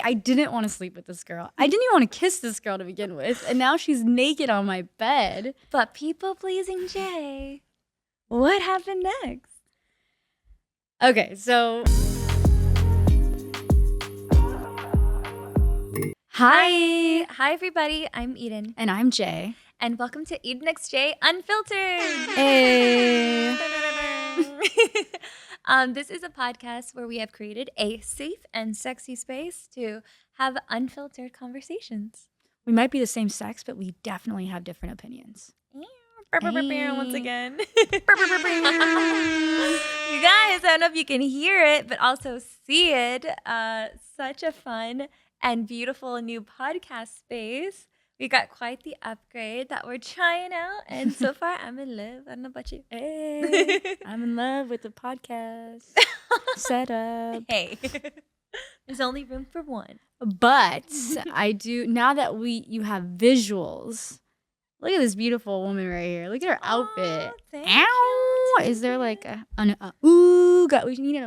I didn't want to sleep with this girl. I didn't even want to kiss this girl to begin with. And now she's naked on my bed. But people-pleasing Jay, what happened next? Okay, so... Hi. Hi, everybody. I'm Eden. And I'm Jay. And welcome to EdenxJay Unfiltered. Hey. This is a podcast where we have created a safe and sexy space to have unfiltered conversations. We might be the same sex, but we definitely have different opinions. Once again. You guys, I don't know if you can hear it, but also see it. Such a fun and beautiful new podcast space. We got quite the upgrade that we're trying out, and so far I'm in love. I don't know about you. Hey, I'm in love with the podcast setup. Hey, there's only room for one. But I do, now that you have visuals, look at this beautiful woman right here. Look at her outfit. Ow! Is there like we need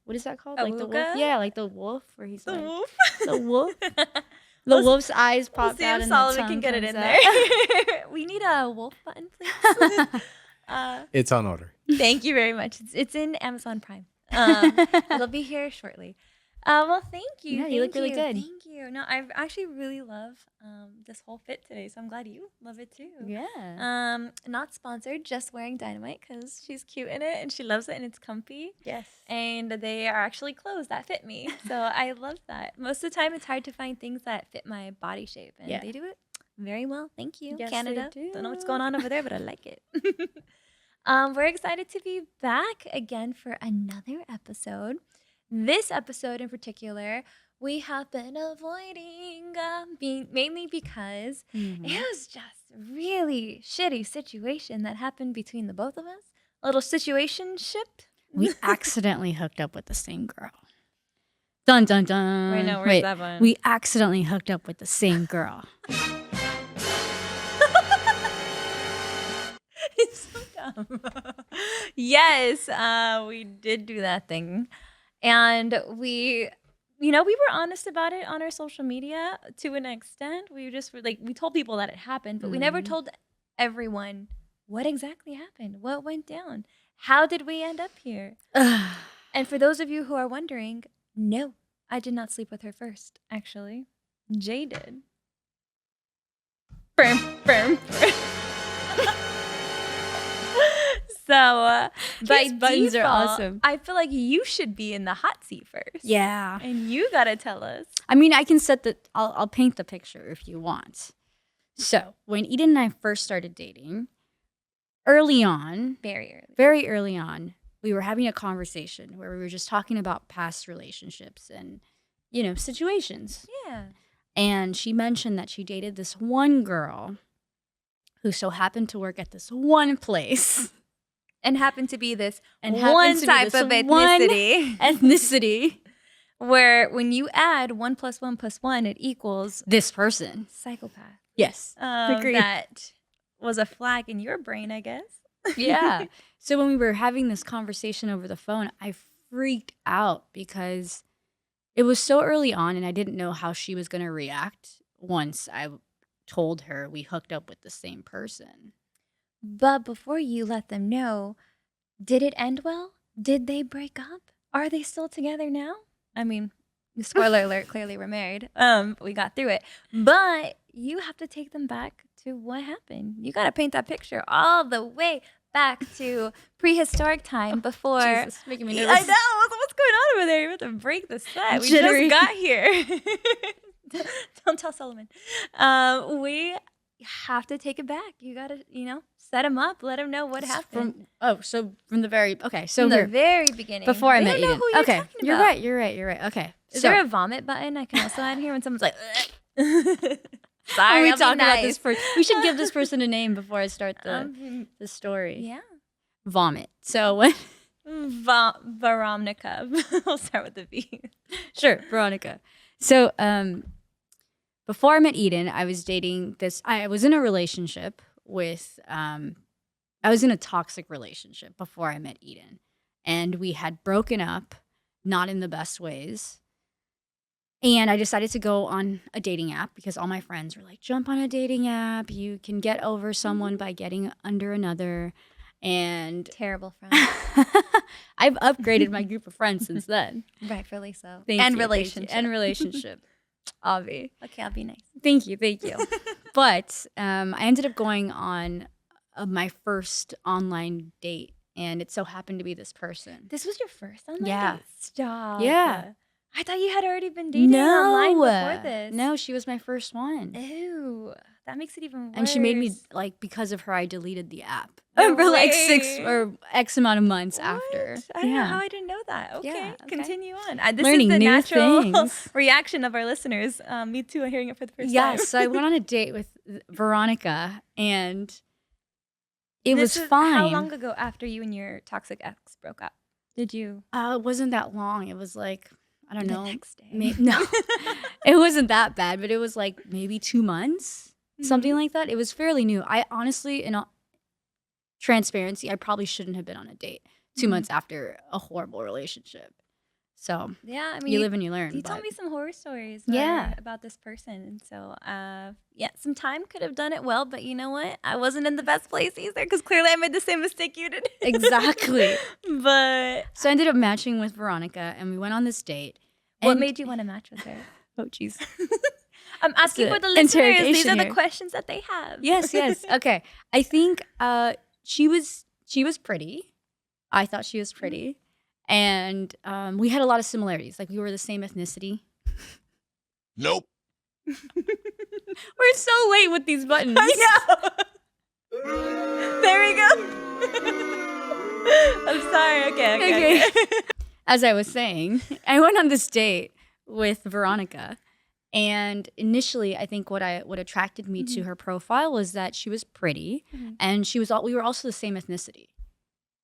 what is that called? Like the wolf? Yeah, like the wolf where he's like wolf. The wolf. The wolf's eyes pop see out if and Solomon the tongue can get it in out. there. We need a wolf button, please. It's on order. Thank you very much. It's in Amazon Prime. It'll be here shortly. Well, thank you. Yeah, you look really good. Thank you. No, I actually really love this whole fit today, so I'm glad you love it too. Yeah. Not sponsored, just wearing Dynamite because she's cute in it and she loves it and it's comfy. Yes. And they are actually clothes that fit me, so I love that. Most of the time, it's hard to find things that fit my body shape, and they do it very well. Thank you, Yes, Canada. they do. Don't know what's going on over there, but I like it. We're excited to be back again for another episode. This episode in particular, we have been avoiding mainly because it was just a really shitty situation that happened between the both of us. A little situationship. We accidentally hooked up with the same girl. Dun dun dun. Right now, where's that one? We accidentally hooked up with the same girl. It's so dumb. Yes, we did do that thing. And we were honest about it on our social media to an extent. We just were like, we told people that it happened, but we never told everyone what exactly happened, what went down, how did we end up here? And for those of you who are wondering, no, I did not sleep with her first, actually. Jay did. So, by buttons default, are awesome. I feel like you should be in the hot seat first. Yeah. And you gotta tell us. I mean, I can I'll paint the picture if you want. So, when Eden and I first started dating, early on, very early on, we were having a conversation where we were just talking about past relationships and, situations. Yeah. And she mentioned that she dated this one girl who so happened to work at this one place. And happened to be this And one happened to be type this of one ethnicity. ethnicity. Where when you add 1 + 1 + 1, it equals This person. psychopath. Yes. Agreed. That was a flag in your brain, I guess. Yeah. So when we were having this conversation over the phone, I freaked out because it was so early on and I didn't know how she was going to react once I told her we hooked up with the same person. But before you let them know, did it end well? Did they break up? Are they still together now? I mean, spoiler alert, clearly we're married. We got through it. But you have to take them back to what happened. You got to paint that picture all the way back to prehistoric time before. Jesus, making me nervous. I know. What's going on over there? You have to break the set. We Jittery. just got here. Don't tell Solomon. We have to take it back. You got to, set him up. Let him know what happened. From the very, okay. So From the here, very beginning. before I They met don't know Eden. who you're Okay, talking you're about. right. Okay. Is So- there a vomit button I can also add here when someone's like, sorry, we I'll be talk about nice. this person. We should give this person a name before I start the story. Yeah. Vomit. So when Veronica. We'll start with the V. Sure, Veronica. So before I met Eden, I was dating this. I was in a relationship with. I was in a toxic relationship before I met Eden, and we had broken up, not in the best ways. And I decided to go on a dating app because all my friends were like, jump on a dating app. You can get over someone by getting under another. And Terrible friend. I've upgraded my group of friends since then. Rightfully so. Thank and you, relationship. And relationship. Avi. Okay, I'll be nice. Thank you. But I ended up going on my first online date. And it so happened to be this person. This was your first online Yeah. date? Stop. Yeah. I thought you had already been dating online before this. No, she was my first one. Ew. That makes it even worse. And she made me, like, because of her, I deleted the app No for like way. 6 or X amount of months What? after. I don't know how I didn't know that. Okay, Yeah, okay. continue on. This Learning is the new natural things. reaction of our listeners. Me too, hearing it for the first time. Yes, so I went on a date with Veronica, and it was fine. How long ago after you and your toxic ex broke up did you? It wasn't that long. It was like, I don't know. The next day. No, it wasn't that bad, but it was like maybe 2 months, something like that. It was fairly new. I honestly, in all transparency, I probably shouldn't have been on a date 2 months after a horrible relationship. So Yeah, I mean, you live and you learn. You but- told me some horror stories Yeah. about this person. And so, yeah, some time could have done it well, but you know what? I wasn't in the best place either because clearly I made the same mistake you did. Exactly. But So I ended up matching with Veronica, and we went on this date. what And- made you want to match with her? Oh, jeez. I'm asking the for the listeners. These interrogation are the here. questions that they have. Yes. Okay. I think she was pretty. I thought she was pretty. And we had a lot of similarities. Like, we were the same ethnicity. Nope. We're so late with these buttons. I know. There we go. I'm sorry. Okay. As I was saying, I went on this date with Veronica. And initially, I think what attracted me to her profile was that she was pretty, and we were also the same ethnicity,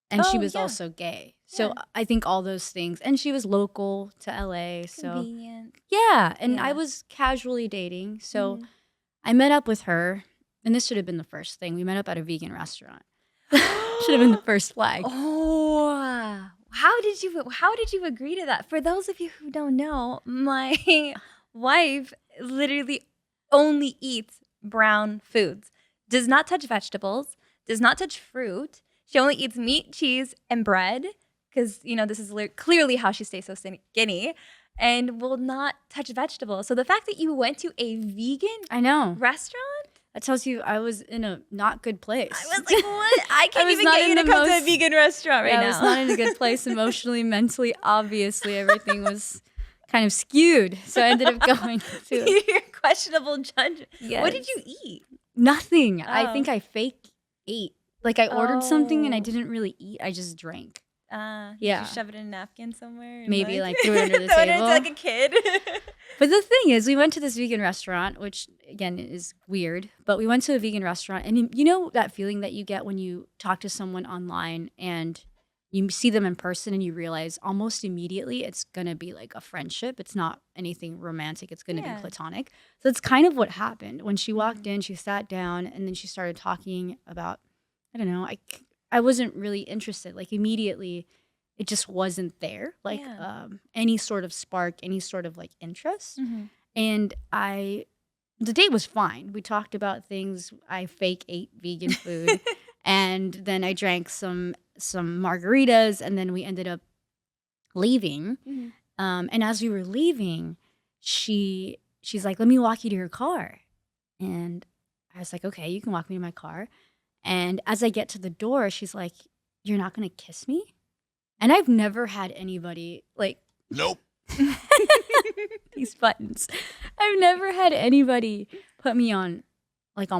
and she Oh, was yeah. also gay. So Yeah. I think all those things, and she was local to LA. So Convenient. yeah, and I Yeah. was casually dating. So I met up with her, and this should have been the first thing. We met up at a vegan restaurant. Should have been the first flag. Oh, how did you agree to that? For those of you who don't know, my wife literally only eats brown foods. Does not touch vegetables, does not touch fruit. She only eats meat, cheese, and bread because, this is clearly how she stays so skinny, and will not touch vegetables. So the fact that you went to a vegan I know. restaurant, That tells you I was in a not good place. I was like, what? I can't was even not get you in to the come to a most- vegan restaurant right I now. was not in a good place emotionally, mentally. Obviously, everything was kind of skewed. So I ended up going to Your questionable judgment. Yes. What did you eat? nothing. Oh. I think I fake ate. Like, I ordered something and I Oh. didn't really eat. I just drank. Did Yeah. you shove it in a napkin somewhere? and, Maybe, like, threw it under the throw it table. into, like a kid. But the thing is, we went to this vegan restaurant, which again is weird, but we went to a vegan restaurant, and you know that feeling that you get when you talk to someone online and you see them in person and you realize almost immediately it's going to be like a friendship. It's not anything romantic. It's going to Yeah. be platonic. So that's kind of what happened. When she walked in, she sat down, and then she started talking about, I don't know, I wasn't really interested. Like, immediately, it just wasn't there. Like, Yeah. any sort of spark, any sort of like interest. Mhm. And the date was fine. We talked about things. I fake ate vegan food. And then I drank some margaritas, and then we ended up leaving. Mhm. And as we were leaving, she's like, "Let me walk you to your car." And I was like, "Okay, you can walk me to my car." And as I get to the door, she's like, "You're not gonna kiss me?" And I've never had anybody like Nope. these buttons. I've never had anybody put me on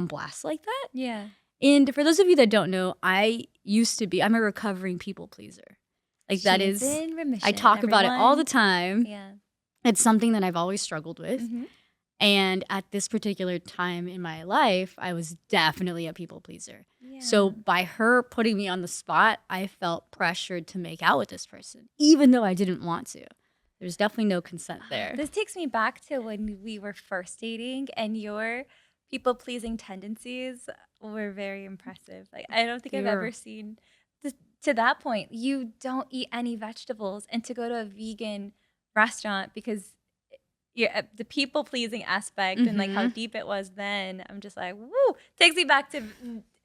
blast like that. Yeah. And for those of you that don't know, I'm a recovering people pleaser. Like, that She is, in remission, I talk about it all the everyone. time. Yeah. It's something that I've always struggled with. Mhm. And at this particular time in my life, I was definitely a people pleaser. Yeah. So by her putting me on the spot, I felt pressured to make out with this person, even though I didn't want to. There's definitely no consent there. This takes me back to when we were first dating, and your people pleasing tendencies were very impressive. Like, I don't think They I've were. ever seen to that point. You don't eat any vegetables, and to go to a vegan restaurant because the people pleasing aspect and like how deep it was then, I'm just like, woo, takes me back to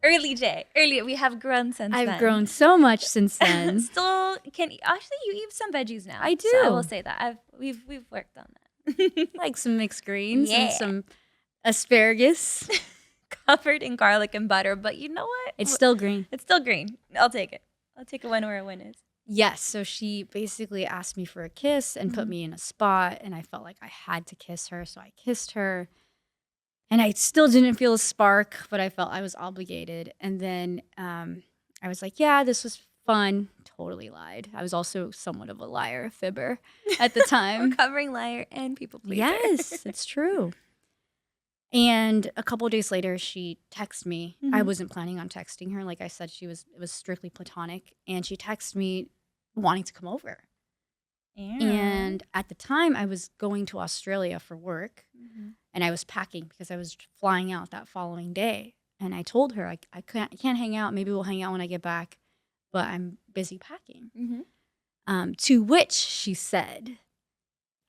early Jay. Early, we have grown since then. I've grown so much since then. Still actually you eat some veggies now. I do. So I will say that we've worked on that. Like some mixed greens and Yeah. some asparagus. Covered in garlic and butter, but you know what? It's still green. It's still green. I'll take it. I'll take a win where a win is. Yes. So she basically asked me for a kiss and put me in a spot, and I felt like I had to kiss her. So I kissed her, and I still didn't feel a spark, but I felt I was obligated. And then I was like, yeah, this was fun. Totally lied. I was also somewhat of a liar, a fibber at the time. Recovering liar and people pleaser. Yes, it's true. And a couple of days later, she texted me. I wasn't planning on texting her. Like I said, it was strictly platonic. And she texted me wanting to come over. And at the time, I was going to Australia for work. And I was packing because I was flying out that following day. And I told her, I can't hang out. Maybe we'll hang out when I get back. But I'm busy packing. To which she said,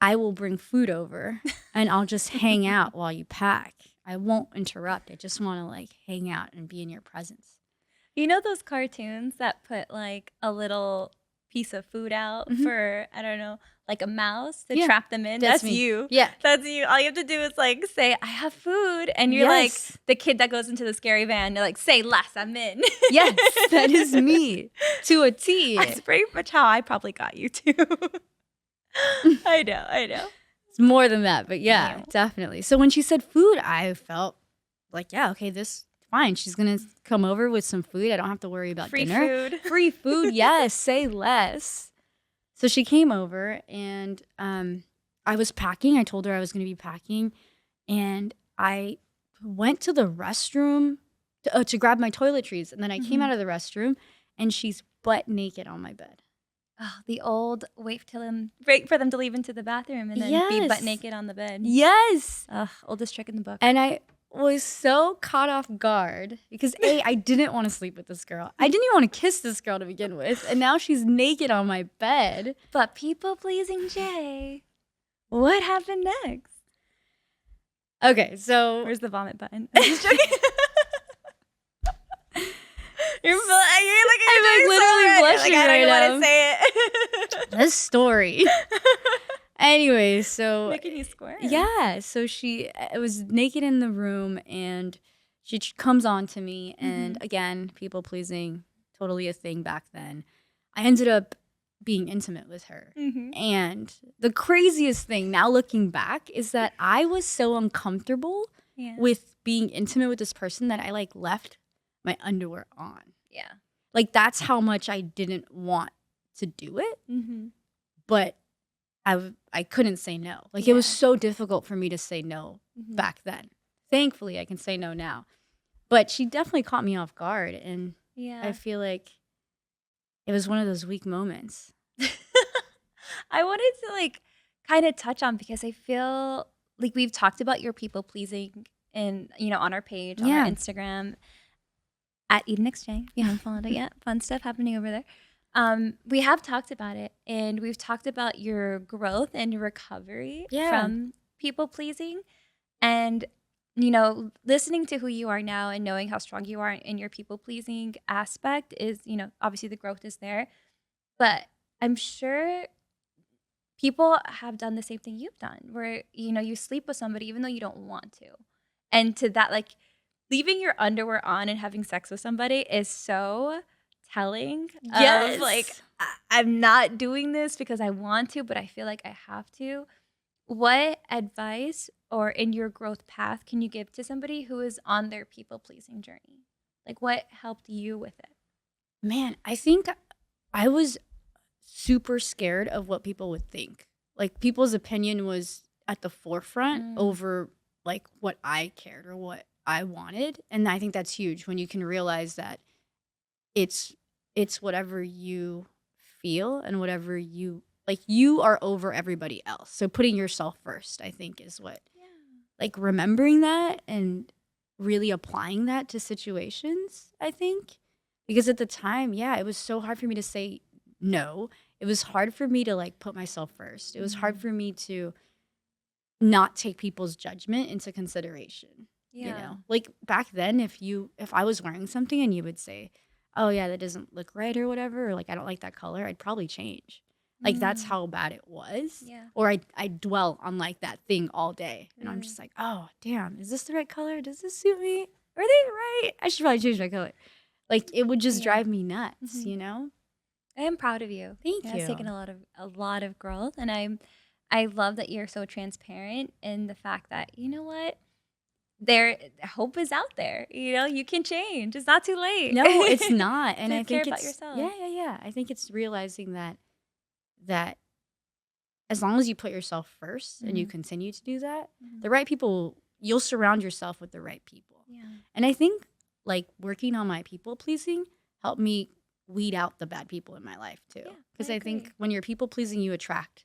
I will bring food over and I'll just hang out while you pack. I won't interrupt. I just want to like hang out and be in your presence. You know those cartoons that put like a little piece of food out for, I don't know, like a mouse to trap them in? That's me. you. Yeah. That's you. All you have to do is like say, I have food. And you're like the kid that goes into the scary van. You're like, say less, I'm in. Yes, that is me to a T. That's pretty much how I probably got you too. I know. It's more than that, but yeah, definitely. So when she said food, I felt like, yeah, okay, this fine. She's gonna come over with some food. I don't have to worry about Free dinner. food. Free food, yes. Say less. So she came over, and I was packing. I told her I was gonna be packing, and I went to the restroom to grab my toiletries, and then I came out of the restroom, and she's butt naked on my bed. Oh, the old wait for them to leave into the bathroom and then be butt naked on the bed. Yes. Ugh, oldest trick in the book. And I was so caught off guard because I didn't want to sleep with this girl. I didn't even want to kiss this girl to begin with. And now she's naked on my bed. But people pleasing Jay. What happened next? Okay, so Where's the vomit button? I'm just joking. You're looking at I'm like me literally so red. blushing You're like, I right don't now. want to say it. this story. Anyway, so Making you squirm. yeah, so she was naked in the room, and she comes on to me, and again, people pleasing, totally a thing back then. I ended up being intimate with her. And the craziest thing now looking back is that I was so uncomfortable with being intimate with this person that I like left my underwear on. Yeah. Like that's how much I didn't want to do it. But I couldn't say no. Like it was so difficult for me to say no back then. Thankfully, I can say no now. But she definitely caught me off guard, and I feel like it was one of those weak moments. I wanted to like kind of touch on, because I feel like we've talked about your people pleasing and on our page, on our Instagram at EdenxJay. If you haven't followed it yet, fun stuff happening over there. We have talked about it, and we've talked about your growth and recovery from people pleasing, and listening to who you are now and knowing how strong you are in your people pleasing aspect is, obviously the growth is there, but I'm sure people have done the same thing you've done, where you sleep with somebody even though you don't want to, and to that, like, leaving your underwear on and having sex with somebody is so telling. Of, like, I'm not doing this because I want to, but I feel like I have to. What advice or in your growth path can you give to somebody who is on their people pleasing journey? Like, what helped you with it? Man, I think I was super scared of what people would think. Like people's opinion was at the forefront over like what I cared or what I wanted. And I think that's huge when you can realize that it's whatever you feel and whatever you like, you are over everybody else. So putting yourself first, I think, is what like remembering that and really applying that to situations, I think. Because at the time, it was so hard for me to say no. It was hard for me to like put myself first. It was hard for me to not take people's judgment into consideration. Yeah. You know, like back then, if I was wearing something and you would say, "Oh yeah, that doesn't look right" or whatever, or like I don't like that color, I'd probably change. Like that's how bad it was. Yeah. Or I dwell on like that thing all day, and I'm Mm. just like, "Oh damn, is this the right color? Does this suit me? Are they right? I should probably change my color." Like it would just Yeah. drive me nuts, Mhm. you know? I am proud of you. Thank It's taken you. a lot of growth, and I love that you're so transparent in the fact that you know what, there hope is out there. You know, you can change. It's not too late. No, it's not. And To I care think about it's yourself. yeah. I think it's realizing that as long as you put yourself first and you Mhm. continue to do that, Mhm. the right people, you'll surround yourself with the right people. Yeah. And I think like working on my people pleasing helped me weed out the bad people in my life too. Yeah, Because I I think agree. when you're people pleasing, you attract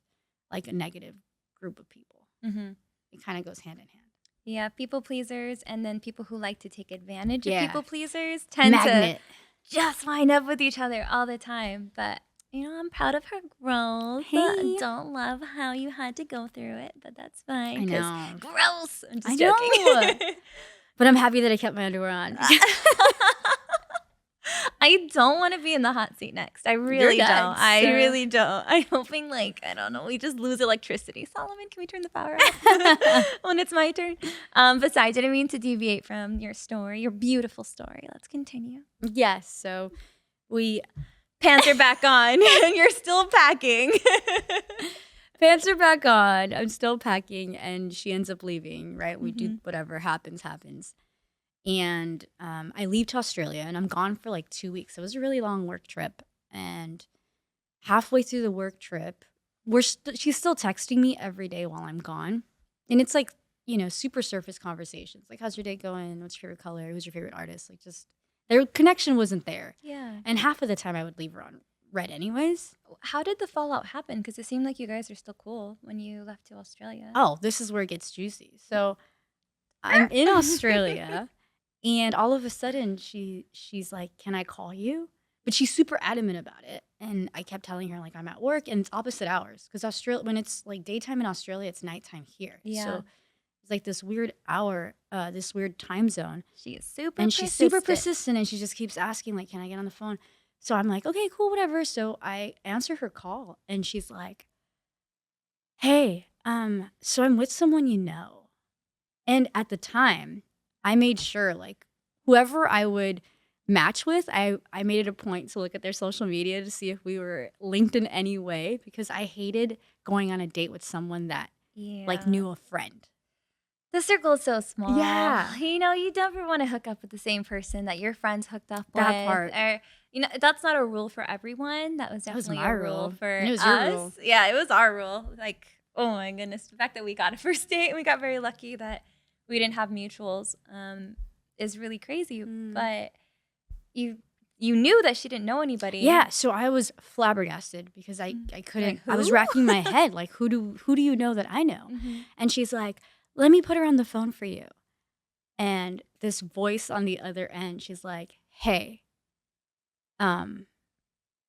like a negative group of people. Mhm. It kind of goes hand in hand. Yeah, people pleasers and then people who like to take advantage of Yeah. people pleasers tend Magnet. to just wind up with each other all the time. But you know, I'm proud of her growth. Hey. Don't love how you had to go through it, but that's fine. I 'Cause know. gross. I'm just I joking. know. But I'm happy that I kept my underwear on. I don't want to be in the hot seat next. I really don't. next, I so- really don't. I'm hoping like, I don't know, we just lose electricity. Solomon, can we turn the power off when it's my turn? Besides, I didn't mean to deviate from your story, your beautiful story. Let's continue. Yes. So we Pants are back on and you're still packing. pants are back on. I'm still packing, and she ends up leaving. Right. We do whatever happens. And I leave to Australia, and I'm gone for like 2 weeks. It was a really long work trip, and halfway through the work trip, she's still texting me every day while I'm gone, and it's like super surface conversations, like how's your day going? What's your favorite color? Who's your favorite artist? Like just their connection wasn't there, Yeah. and half of the time I would leave her on red anyways. How did the fallout happen? Because it seemed like you guys are still cool when you left to Australia. Oh, this is where it gets juicy. So I'm in Australia. And all of a sudden, she's like, "Can I call you?" But she's super adamant about it. And I kept telling her, like, I'm at work, and it's opposite hours. Because Australia, when it's like daytime in Australia, it's nighttime here. Yeah. So it's like this weird hour, this weird time zone. She is super And persistent. she's super persistent, and she just keeps asking, like, "Can I get on the phone?" So I'm like, "Okay, cool, whatever." So I answer her call, and she's like, "Hey, so I'm with someone you know." And at the time, I made sure, like, whoever I would match with, I made it a point to look at their social media to see if we were linked in any way, because I hated going on a date with someone that, like, knew a friend. The circle is so small. Yeah. You know, you never want to hook up with the same person that your friends hooked up with. That part. Or, you know, that's not a rule for everyone. That was That was definitely my a rule rule. for And it was us. your rule. Yeah, it was our rule. Like, oh my goodness. The fact that we got a first date and we got very lucky that we didn't have mutuals is really crazy. But you knew that she didn't know anybody. Yeah, so I was flabbergasted because I couldn't. Like, I was who? racking my head, like, who do you know that I know? And she's like, "Let me put her on the phone for you." And this voice on the other end, she's like, "Hey, do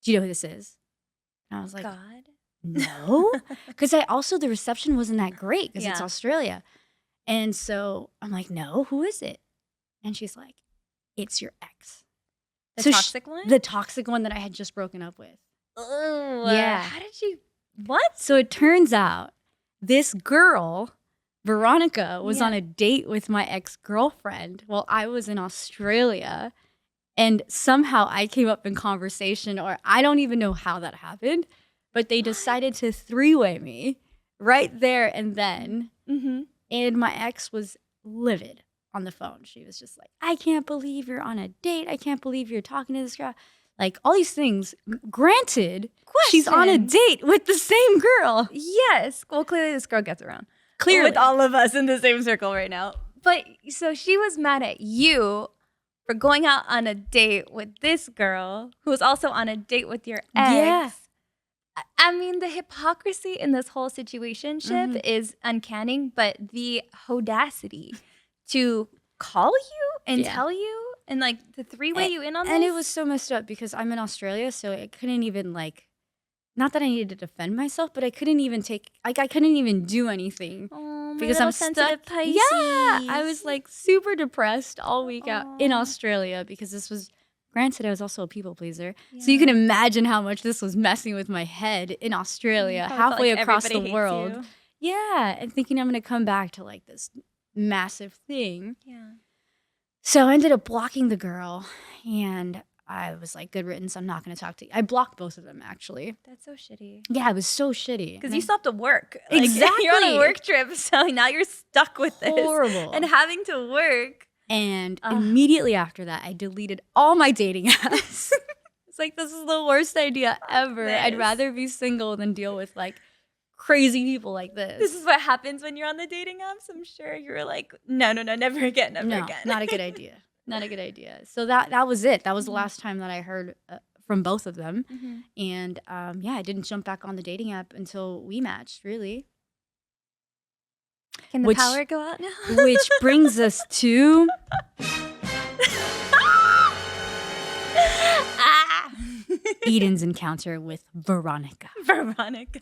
you know who this is?" And I was like, God. "No," because the reception wasn't that great because it's Yeah. Australia. And so I'm like, "No, who is it?" And she's like, "It's your ex." The So toxic one? The toxic one that I had just broken up with. Oh, Yeah. How did you? What? So it turns out this girl, Veronica, was Yeah. on a date with my ex-girlfriend while I was in Australia. And somehow I came up in conversation, or I don't even know how that happened, but they decided to three-way me right there and then. Mm-hmm. And my ex was livid on the phone. She was just like, "I can't believe you're on a date. I can't believe you're talking to this girl." Like, all these things. Granted, she's on a Questions. date with the same girl. Yes. Well, clearly this girl gets around. Clearly. With all of us in the same circle right now. But so she was mad at you for going out on a date with this girl who was also on a date with your ex. Yeah. I mean, the hypocrisy in this whole situationship is uncanny, but the audacity to call you and Yeah. tell you and like the three-way you in on this. And it was so messed up because I'm in Australia, so it couldn't even like not that I needed to defend myself, but I couldn't even I couldn't even do anything Oh, my because little I'm sensitive stuck. Pisces. Yeah, I was like super depressed all week out in Aw. Australia because this was, granted, I was also a people pleaser. So you can Yeah. imagine how much this was messing with my head in Australia, Probably felt halfway like across the everybody hates world. you. Yeah, and thinking I'm going to come back to like this massive thing. Yeah. So I ended up blocking the girl, and I was like, good riddance, I'm not going to talk to you. I blocked both of them, actually. That's so shitty. Yeah, it was so shitty. Because And you I- still have to work. Like, you're on Exactly. a work trip, so now you're stuck with this. Horrible. And having to work. And Ugh. immediately after that, I deleted all my dating apps. It's like, this is the worst idea ever. I'd this. rather be single than deal with like crazy people like this. This is what happens when you're on the dating apps. I'm sure you were like, no, never again, never no, again. not a good idea. Not a good idea. So that was it. That was the last time that I heard from both of them. Mhm. And yeah, I didn't jump back on the dating app until we matched, really. Can the Which- power go out now? Which brings us to Ah! Eden's encounter with Veronica. Veronica.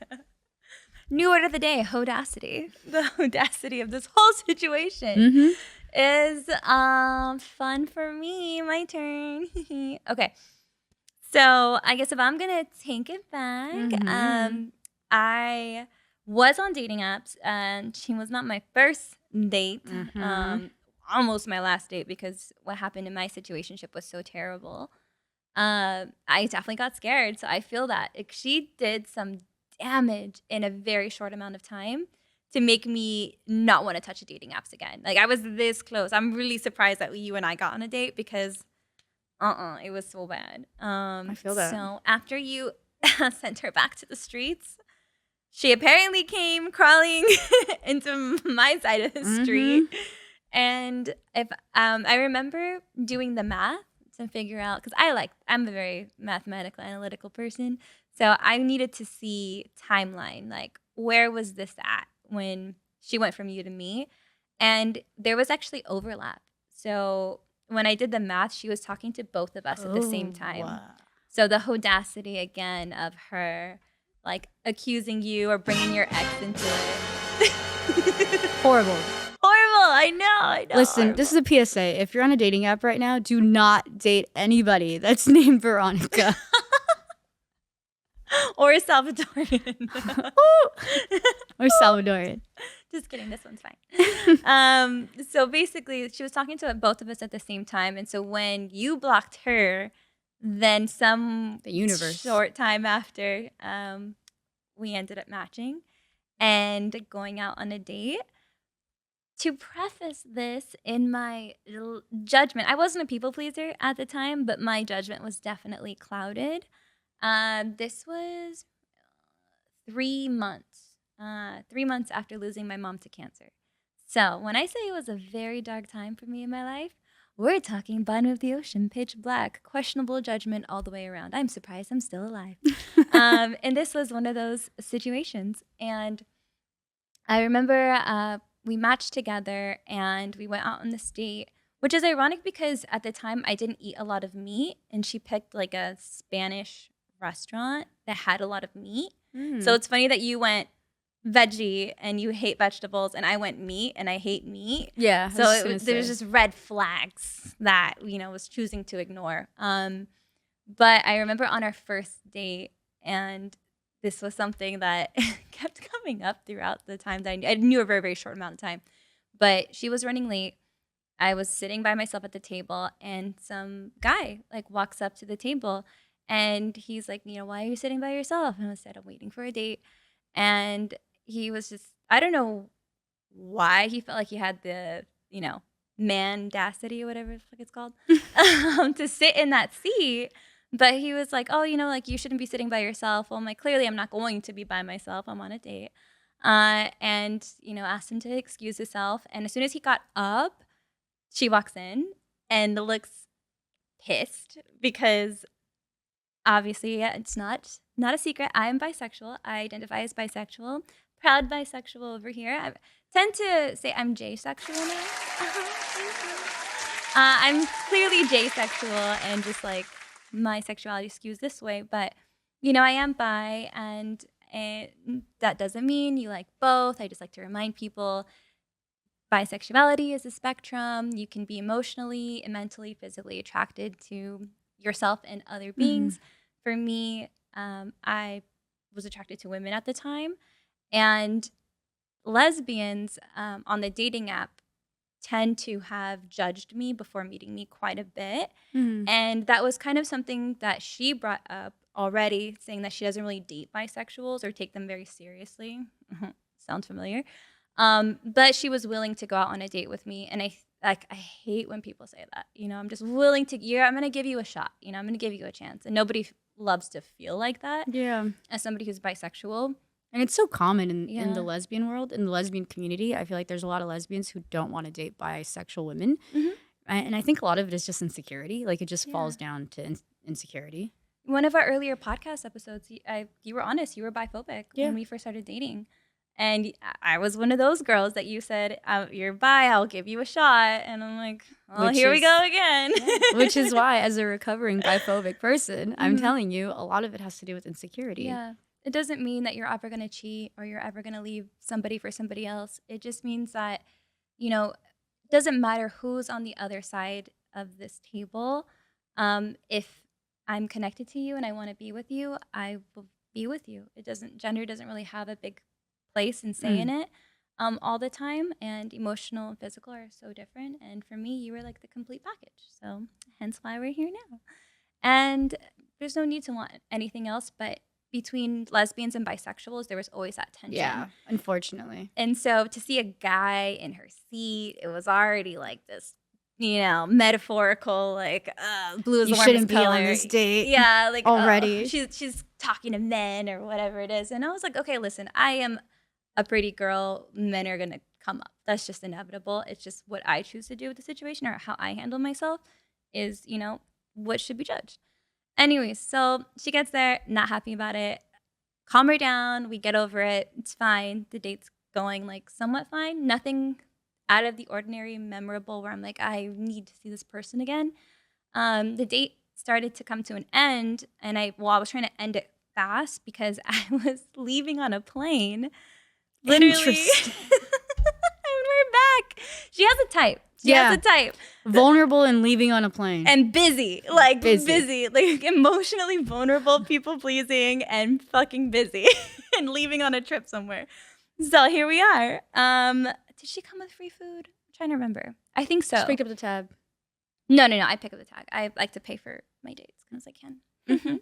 New word of the day, hodacity. The audacity of this whole situation Mm-hmm. is fun for me. My turn. Okay. So I guess if I'm gonna take it back, Mhm. I was on dating apps, and she was not my first date. Mhm. Almost my last date, because what happened in my situationship was so terrible. I definitely got scared, so I feel that like, she did some damage in a very short amount of time to make me not want to touch the dating apps again. Like, I was this close. I'm really surprised that you and I got on a date, because it was so bad. I feel that. So after you sent her back to the streets, she apparently came crawling into my side of the street. And if I remember doing the math to figure out, because I'm a very mathematical, analytical person. So I needed to see timeline, like where was this at when she went from you to me? And there was actually overlap. So when I did the math, she was talking to both of us at the same time. Wow. So the audacity again of her like accusing you or bringing your ex into it. Horrible. Horrible. I know. Listen, horrible. this is a PSA. If you're on a dating app right now, do not date anybody that's named Veronica. Or Salvadorian. Or Salvadorian. Just kidding. This one's fine. So basically, she was talking to both of us at the same time. And so when you blocked her, then The universe. short time after, we ended up matching and going out on a date. To preface this, in my judgment, I wasn't a people pleaser at the time, but my judgment was definitely clouded. This was 3 months. 3 months after losing my mom to cancer. So when I say it was a very dark time for me in my life, we're talking bottom of the ocean, pitch black, questionable judgment all the way around. I'm surprised I'm still alive. And this was one of those situations. And I remember we matched together and we went out on this date, which is ironic because at the time I didn't eat a lot of meat, and she picked like a Spanish restaurant that had a lot of meat. So it's funny that you went veggie and you hate vegetables, and I went meat and I hate meat. Yeah. So there's just red flags that, was choosing to ignore. But I remember on our first date, and this was something that kept coming up throughout the time that I knew a very, very short amount of time. But she was running late. I was sitting by myself at the table, and some guy like walks up to the table, and he's like, why are you sitting by yourself? And I said, I'm waiting for a date. And he was just, I don't know why he felt like he had the, man-dacity or whatever the fuck it's called, to sit in that seat. But he was like, oh, you shouldn't be sitting by yourself. Well, I'm like, clearly I'm not going to be by myself. I'm on a date. And, asked him to excuse himself. And as soon as he got up, she walks in and looks pissed because obviously it's not a secret. I am bisexual. I identify as bisexual. Proud bisexual over here. I tend to say I'm J-sexual now. I'm clearly J-sexual, and just like my sexuality skews this way. But I am bi, and that doesn't mean you like both. I just like to remind people bisexuality is a spectrum. You can be emotionally and mentally, physically attracted to yourself and other beings. For me, I was attracted to women at the time, and lesbians on the dating app tend to have judged me before meeting me quite a bit. And that was kind of something that she brought up already, saying that she doesn't really date bisexuals or take them very seriously. Sounds familiar. But she was willing to go out on a date with me. And I hate when people say that. I'm just willing to, I'm going to give you a shot. I'm going to give you a chance. And nobody loves to feel like that. Yeah. As somebody who's bisexual. And it's so common in the lesbian world, in the lesbian community. I feel like there's a lot of lesbians who don't want to date bisexual women. And I think a lot of it is just insecurity. Like, it just falls down to insecurity. One of our earlier podcast episodes, you were honest. You were biphobic when we first started dating. And I was one of those girls that you said, you're bi, I'll give you a shot. And I'm like, oh, here we go again. Which is why, as a recovering biphobic person, I'm telling you, a lot of it has to do with insecurity. Yeah. It doesn't mean that you're ever going to cheat or you're ever going to leave somebody for somebody else. It just means that, it doesn't matter who's on the other side of this table. If I'm connected to you and I want to be with you, I will be with you. Gender doesn't really have a big place and say in it all the time. And emotional and physical are so different. And for me, you were like the complete package. So hence why we're here now. And there's no need to want anything else, but between lesbians and bisexuals, there was always that tension. Yeah, unfortunately. And so to see a guy in her seat, it was already like this, metaphorical, like, blue is the warmest color. You shouldn't be on this date. Yeah, like already. She's talking to men or whatever it is. And I was like, okay, listen, I am a pretty girl. Men are going to come up. That's just inevitable. It's just what I choose to do with the situation or how I handle myself is, what should be judged. Anyways, so she gets there, not happy about it. Calm her down. We get over it. It's fine. The date's going like somewhat fine. Nothing out of the ordinary, memorable where I'm like, I need to see this person again. The date started to come to an end, and I was trying to end it fast because I was leaving on a plane. Literally. Interesting. And we're back. She has a type. She has a type. Vulnerable and leaving on a plane. And busy. Like, busy. Like, emotionally vulnerable, people-pleasing, and fucking busy. And leaving on a trip somewhere. So here we are. Did she come with free food? I'm trying to remember. I think so. Just pick up the tab. No. I pick up the tab. I like to pay for my dates because I can.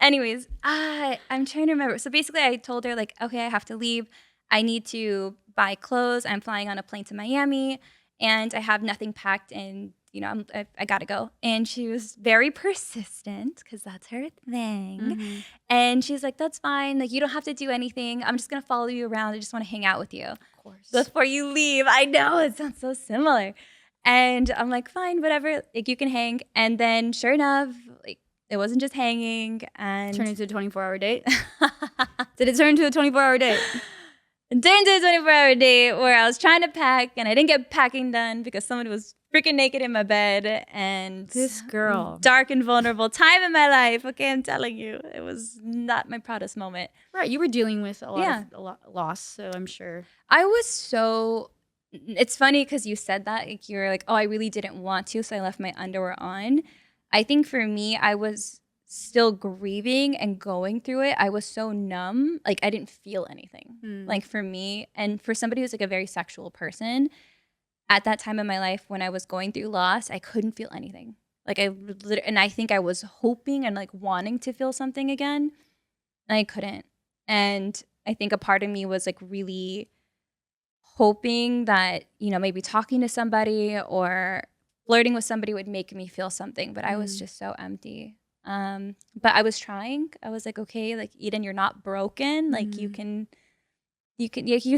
Anyways, I'm trying to remember. So basically, I told her, like, okay, I have to leave. I need to buy clothes. I'm flying on a plane to Miami. And I have nothing packed, and I gotta go. And she was very persistent because that's her thing. And she's like, "That's fine. Like, you don't have to do anything. I'm just gonna follow you around. I just want to hang out with you, of course, before you leave." I know it sounds so similar, and I'm like, "Fine, whatever. Like, you can hang." And then, sure enough, like, it wasn't just hanging, and turned into a 24-hour date. Did it turn into a 24-hour date? Turned into a 24-hour date where I was trying to pack and I didn't get packing done because somebody was freaking naked in my bed. And this girl, dark and vulnerable time in my life. Okay, I'm telling you, it was not my proudest moment. Right, you were dealing with a lot of loss, so I'm sure. I was so. It's funny because you said that, like, you were like, "Oh, I really didn't want to, so I left my underwear on." I think for me, I was still grieving and going through it. I was so numb. Like, I didn't feel anything. Like, for me, and for somebody who's like a very sexual person, at that time in my life when I was going through loss, I couldn't feel anything. Like, and I think I was hoping and like wanting to feel something again, and I couldn't. And I think a part of me was like really hoping that, maybe talking to somebody or flirting with somebody would make me feel something, but I was just so empty. But I was trying. I was like, okay, like, Eden, you're not broken. Like, you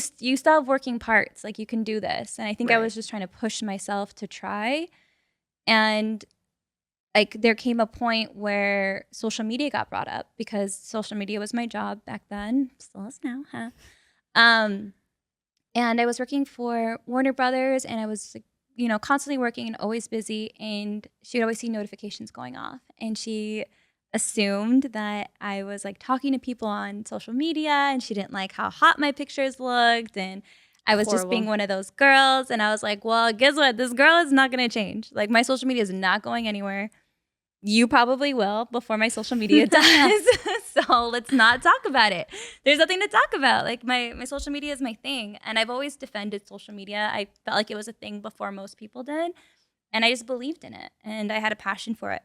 still have working parts. Like, you can do this. And I think I was just trying to push myself to try. And like, there came a point where social media got brought up because social media was my job back then. Still is now, huh? And I was working for Warner Brothers, and I was like, constantly working and always busy. And she would always see notifications going off. And she assumed that I was like talking to people on social media, and she didn't like how hot my pictures looked, and I was just being Horrible. one of those girls. And I was like, well, guess what? This girl is not going to change. Like, my social media is not going anywhere. You probably will before my social media does. So let's not talk about it. There's nothing to talk about. Like, my social media is my thing. And I've always defended social media. I felt like it was a thing before most people did. And I just believed in it. And I had a passion for it.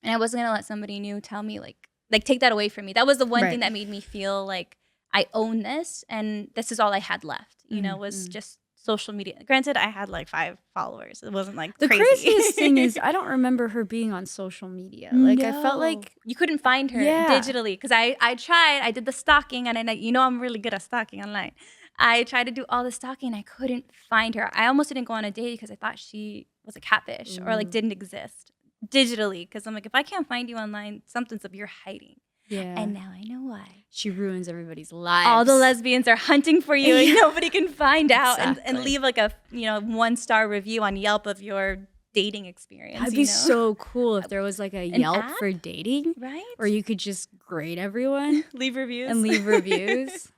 And I wasn't gonna let somebody new tell me like take that away from me. That was the one thing Right. that made me feel like I own this, and this is all I had left. You know, was Mhm. just social media. Granted, I had like 5 followers. It wasn't like The crazy. craziest thing is I don't remember her being on social media. Like I felt No. like you couldn't find her Yeah. digitally because I tried. I did the stalking, and I'm really good at stalking online. I tried to do all the stalking. I couldn't find her. I almost didn't go on a date because I thought she was a catfish or like Ooh. didn't exist digitally. Because I'm like, if I can't find you online, something's up. You're hiding. yeah. And now I know why. She ruins everybody's lives. All the lesbians are hunting for you, and Yeah. nobody can find out. And Exactly. leave like a 1-star review on Yelp of your dating experience. That'd you be know? so cool if there was like a An Yelp app? for dating Right? where you could just grade everyone leave reviews and leave reviews.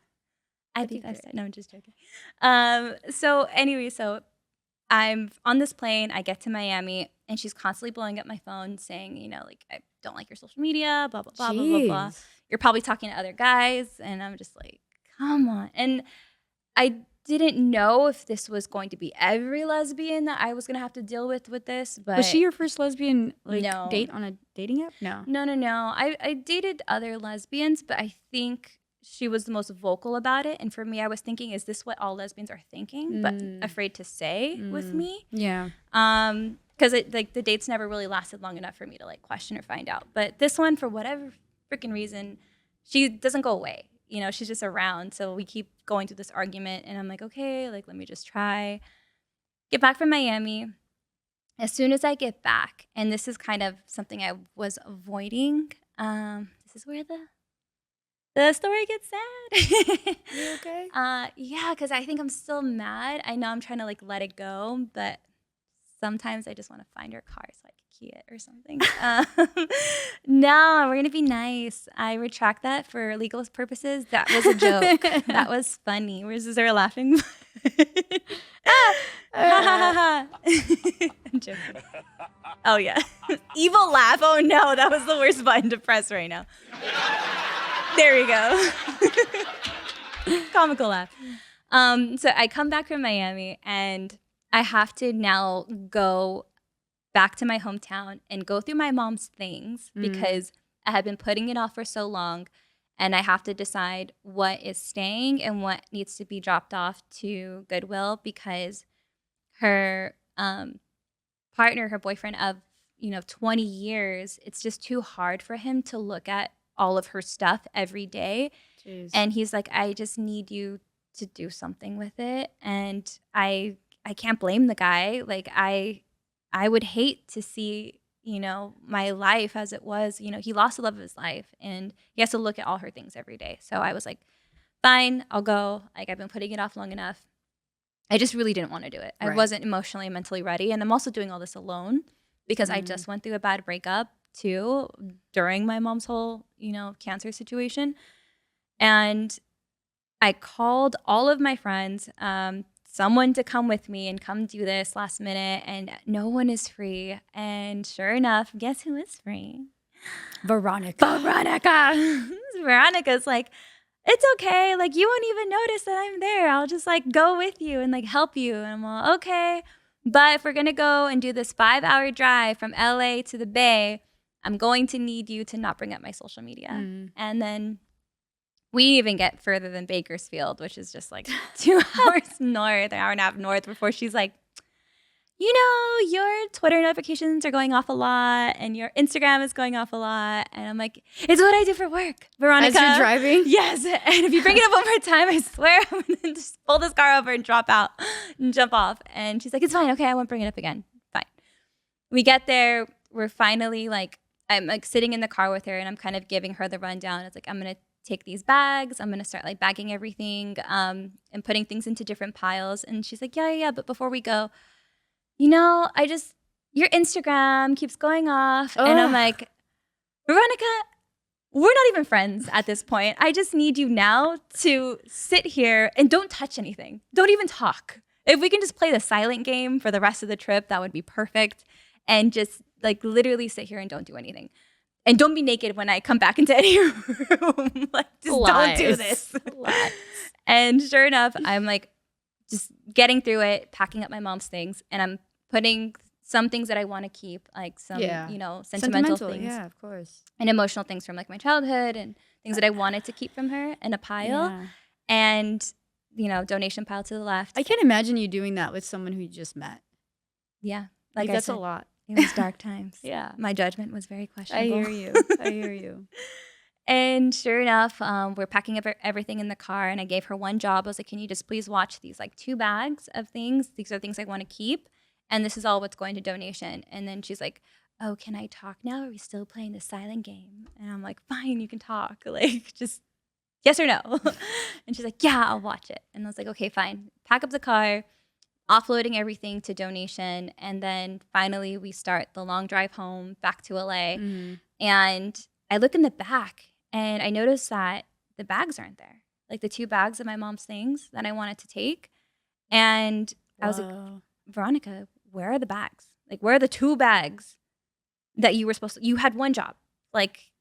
I That'd be think that's great. no, I'm just joking. So anyway, so I'm on this plane. I get to Miami, and she's constantly blowing up my phone, saying, like, I don't like your social media, blah blah blah blah blah blah. Jeez. You're probably talking to other guys, and I'm just like, come on. And I didn't know if this was going to be every lesbian that I was gonna have to deal with this, but Was she your first lesbian No. date on a dating app? No. No. I dated other lesbians, but I think she was the most vocal about it. And for me, I was thinking, is this what all lesbians are thinking? But afraid to say with me. Yeah. Because the dates never really lasted long enough for me to like question or find out. But this one, for whatever freaking reason, she doesn't go away. She's just around. So we keep going through this argument, and I'm like, okay, like let me just try. Get back from Miami. As soon as I get back, and this is kind of something I was avoiding. This is where the story gets sad. You okay? Yeah, because I think I'm still mad. I know I'm trying to like let it go, but sometimes I just want to find her car so I can key it or something. No, we're gonna be nice. I retract that for legal purposes. That was a joke. That was funny. Where's there laughing? I'm joking. Oh yeah, evil laugh. Oh no, that was the worst button to press right now. There we go. Comical laugh. So I come back from Miami, and I have to now go back to my hometown and go through my mom's things because I had been putting it off for so long, and I have to decide what is staying and what needs to be dropped off to Goodwill because her partner, her boyfriend of 20 years, it's just too hard for him to look at all of her stuff every day. Jeez. And he's like, I just need you to do something with it. And I can't blame the guy. Like I would hate to see, my life as it was. He lost the love of his life, and he has to look at all her things every day. So I was like, fine, I'll go. Like I've been putting it off long enough. I just really didn't want to do it. I Right. wasn't emotionally and mentally ready. And I'm also doing all this alone because I just went through a bad breakup too during my mom's whole, cancer situation. And I called all of my friends, someone to come with me and come do this last minute, and no one is free. And sure enough, guess who is free? Veronica. Veronica's like, it's okay. Like, you won't even notice that I'm there. I'll just like go with you and like help you. And I'm all, okay. But if we're going to go and do this 5-hour drive from LA to the Bay, I'm going to need you to not bring up my social media. And then we even get further than Bakersfield, which is just like 2 hours north, an hour and a half north before she's like, your Twitter notifications are going off a lot and your Instagram is going off a lot. And I'm like, it's what I do for work, Veronica. As you're driving? Yes. And if you bring it up one more time, I swear I'm going to just pull this car over and drop out and jump off. And she's like, it's fine. Okay, I won't bring it up again. Fine. We get there. We're finally like, I'm like sitting in the car with her, and I'm kind of giving her the rundown. It's like, I'm going to take these bags. I'm going to start like bagging everything and putting things into different piles. And she's like, yeah. But before we go, your Instagram keeps going off. And I'm like, Veronica, we're not even friends at this point. I just need you now to sit here and don't touch anything. Don't even talk. If we can just play the silent game for the rest of the trip, that would be perfect. And just like literally sit here and don't do anything. And don't be naked when I come back into any room. Like, just don't do this. And sure enough, I'm like just getting through it, packing up my mom's things, and I'm putting some things that I want to keep, like some, sentimental things. Yeah, of course. And emotional things from like my childhood and things that I wanted to keep from her in a pile. Yeah. And, donation pile to the left. I can't imagine you doing that with someone who you just met. Yeah. Like I that's said, a lot. It was dark times. Yeah. My judgment was very questionable. I hear you. And sure enough, we're packing up everything in the car, and I gave her one job. I was like, can you just please watch these like 2 bags of things? These are things I want to keep. And this is all what's going to donation. And then she's like, oh, can I talk now? Are we still playing the silent game? And I'm like, fine, you can talk. Like, just yes or no. And she's like, yeah, I'll watch it. And I was like, okay, fine. Pack up the car, offloading everything to donation. And then finally we start the long drive home back to LA. Mm. And I look in the back and I noticed that the bags aren't there. Like the 2 bags of my mom's things that I wanted to take. And I was like, Veronica, where are the bags? Like, where are the 2 bags that you were supposed to, you had one job. Like,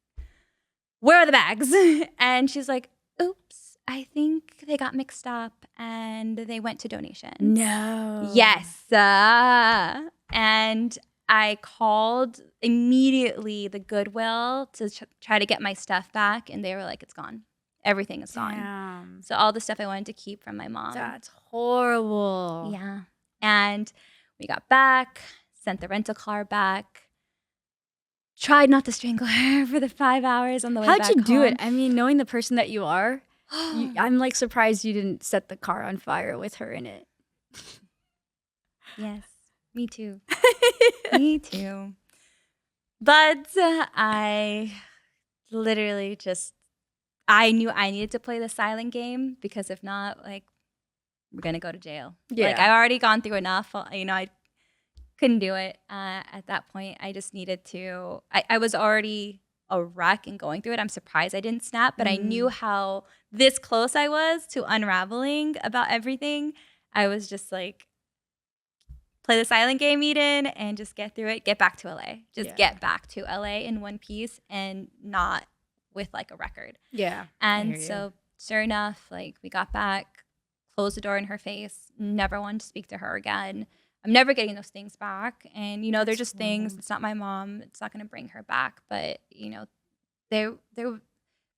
where are the bags? And she's like, oops, I think they got mixed up and they went to donation. No. Yes. And I called immediately the Goodwill to try to get my stuff back. And they were like, it's gone. Everything is gone. Damn. So all the stuff I wanted to keep from my mom. That's horrible. Yeah. And we got back, sent the rental car back, tried not to strangle her for the 5 hours on the way back How'd you do home. it? I mean, knowing the person that you are, I'm like surprised you didn't set the car on fire with her in it. Yes, me too. Me too. But I literally just, I knew I needed to play the silent game because if not, like, we're going to go to jail. Yeah. Like, I already gone through enough. I couldn't do it at that point. I just needed to, I was already a wreck and going through it. I'm surprised I didn't snap, but I knew how this close I was to unraveling about everything. I was just like, play the silent game, Eden, and just get through it. Get back to LA. Just get back to LA in one piece and not with like a record. Yeah. And so sure enough, like we got back, closed the door in her face, never wanted to speak to her again. I'm never getting those things back. And, they're just things. It's not my mom. It's not going to bring her back. But, they're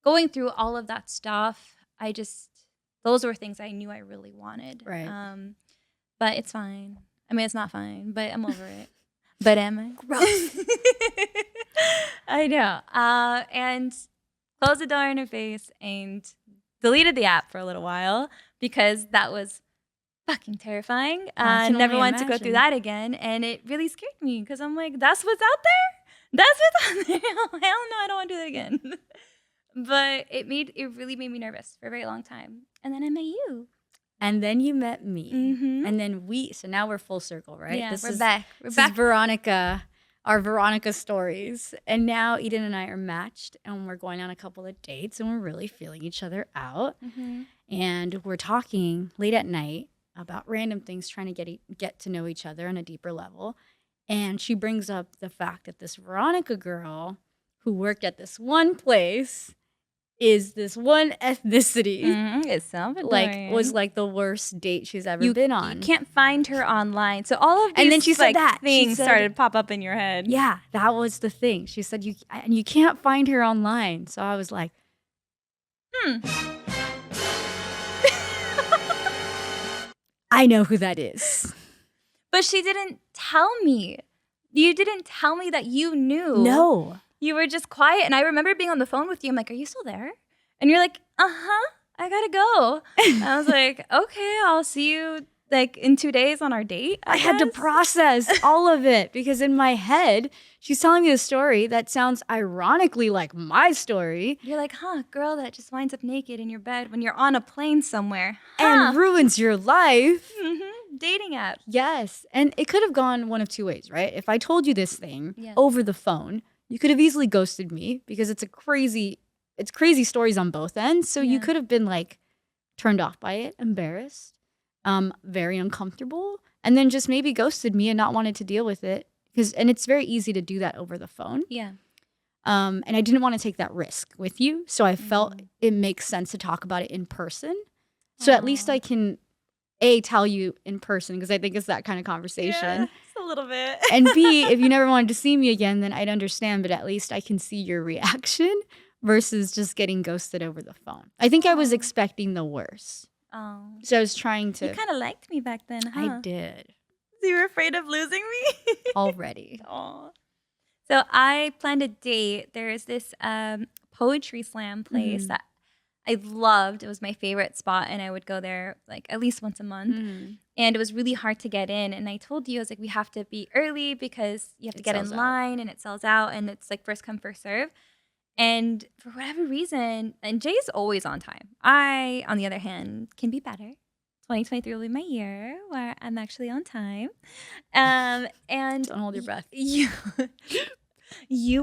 going through all of that stuff. Those were things I knew I really wanted. Right. But it's fine. I mean, it's not fine, but I'm over it. But am I? Gross. I know. And closed the door in her face and deleted the app for a little while because that was fucking terrifying. Never wanted to go through that again. And it really scared me because I'm like, that's what's out there? That's what's out there? Hell no, I don't want to do that again. But it really made me nervous for a very long time. And then I met you. And then you met me. Mm-hmm. And then so now we're full circle, right? Yeah, This we're is back. This is Veronica, our Veronica stories. And now Eden and I are matched and we're going on a couple of dates and we're really feeling each other out. Mm-hmm. And we're talking late at night about random things, trying to get to know each other on a deeper level. And she brings up the fact that this Veronica girl who worked at this one place is this one ethnicity. Mm-hmm. It's Salvadorian. Was like the worst date she's ever been on. You can't find her online. So all of these and then she said that things started to pop up in your head. Yeah, that was the thing. She said you can't find her online. So I was like, I know who that is. But she didn't tell me. You didn't tell me that you knew. No. You were just quiet. And I remember being on the phone with you. I'm like, are you still there? And you're like, uh-huh, I gotta go. I was like, okay, I'll see you like in 2 days on our date. I had to process all of it because in my head, she's telling me a story that sounds ironically like my story. You're like, girl that just winds up naked in your bed when you're on a plane somewhere. And ruins your life. Mm-hmm. Dating app. Yes. And it could have gone one of 2 ways, right? If I told you this thing over the phone, You could have easily ghosted me because it's crazy stories on both ends. So you could have been like turned off by it, embarrassed, very uncomfortable, and then just maybe ghosted me and not wanted to deal with it. And it's very easy to do that over the phone. Yeah. And I didn't want to take that risk with you. So I felt it makes sense to talk about it in person. So at least I can tell you in person, because I think it's that kind of conversation. Yeah, it's a little bit. And B, if you never wanted to see me again, then I'd understand, but at least I can see your reaction versus just getting ghosted over the phone. I think I was expecting the worst. Oh. So I was trying to. You kind of liked me back then, huh? I did. So you were afraid of losing me? Already. Aw. So I planned a date. There's this poetry slam place that I loved. It was my favorite spot, and I would go there like at least once a month. And it was really hard to get in. And I told you, I was like, we have to be early because you have to get in line and it sells out, and it's like first come, first serve. And for whatever reason, and Jay's always on time. I, on the other hand, can be better. 2023 will be my year where I'm actually on time. And Don't hold your breath. You